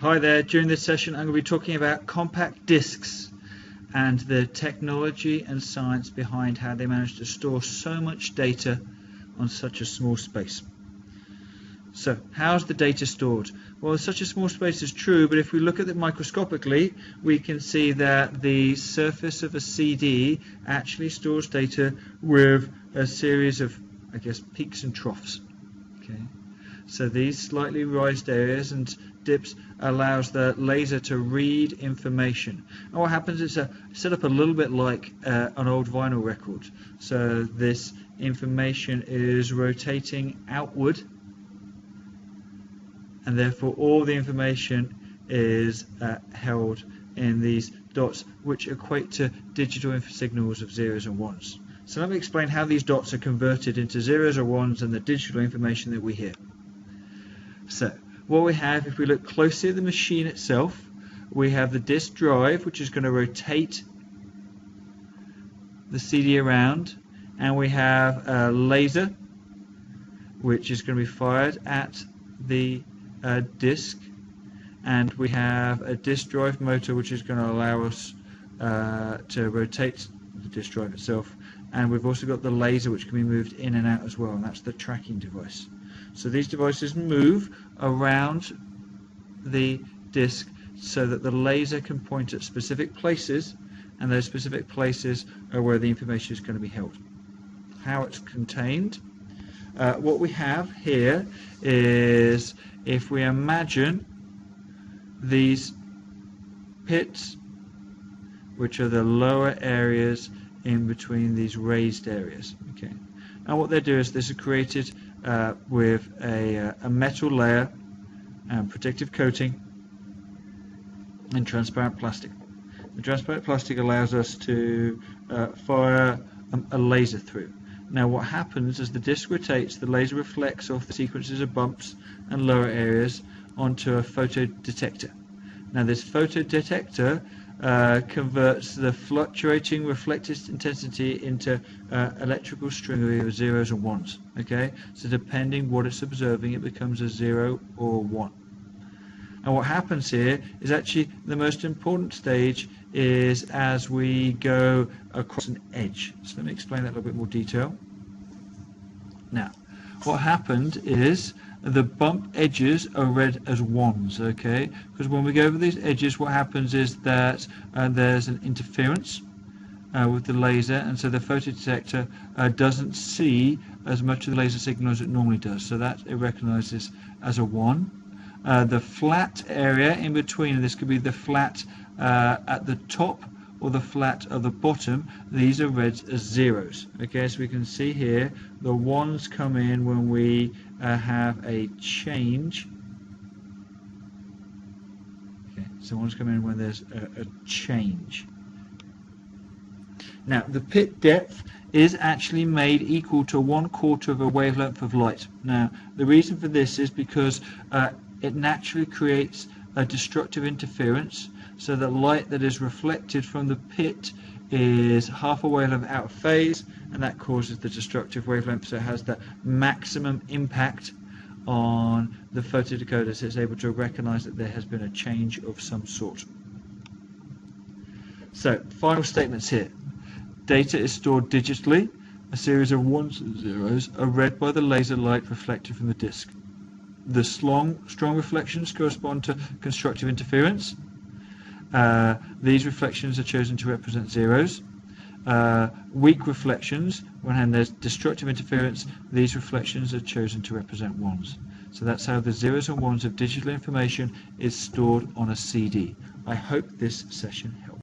Hi there, during this session I'm going to be talking about compact discs and the technology and science behind how they manage to store so much data on such a small space. So, how's the data stored? Well, such a small space is true, but if we look at it microscopically, we can see that the surface of a CD actually stores data with a series of, peaks and troughs. Okay. So these slightly raised areas and dips allows the laser to read information. And what happens is set up a little bit like an old vinyl record. So this information is rotating outward, and therefore all the information is held in these dots, which equate to digital signals of zeros and ones. So let me explain how these dots are converted into zeros or ones and the digital information that we hear. So what we have, if we look closely at the machine itself, we have the disk drive, which is going to rotate the CD around, and we have a laser which is going to be fired at the disk, and we have a disk drive motor which is going to allow us to rotate the disk drive itself, and we've also got the laser which can be moved in and out as well, and that's the tracking device. So these devices move around the disk so that the laser can point at specific places, and those specific places are where the information is going to be held. How it's contained. What we have here is, if we imagine these pits, which are the lower areas in between these raised areas. Okay. And what they do is this is created with a metal layer and protective coating and transparent plastic. The transparent plastic allows us to fire a laser through. Now what happens as the disc rotates, the laser reflects off the sequences of bumps and lower areas onto a photodetector. Now this photodetector converts the fluctuating reflected intensity into electrical string of zeros and ones. Okay, so depending what it's observing, it becomes a 0 or 1. And what happens here is actually the most important stage is as we go across an edge. So let me explain that in a little bit more detail. Now, what happened is the bump edges are read as ones, okay? Because when we go over these edges, what happens is that there's an interference with the laser, and so the photodetector doesn't see as much of the laser signal as it normally does. So that it recognizes as a 1. The flat area in between, and this could be the flat at the top or the flat at the bottom, these are read as zeros. Okay, so we can see here the ones come in when we have a change. Okay, so ones come in when there's a change. Now the pit depth is actually made equal to 1/4 of a wavelength of light. Now the reason for this is because it naturally creates a destructive interference, so that light that is reflected from the pit is half a wavelength out of phase, and that causes the destructive wavelength, so it has the maximum impact on the photodecoder, so it's able to recognize that there has been a change of some sort. So, final statements here. Data is stored digitally. A series of ones and zeros are read by the laser light reflected from the disk. The strong reflections correspond to constructive interference. These reflections are chosen to represent zeros. Weak reflections, when there's destructive interference, these reflections are chosen to represent ones. So that's how the zeros and ones of digital information is stored on a CD. I hope this session helped.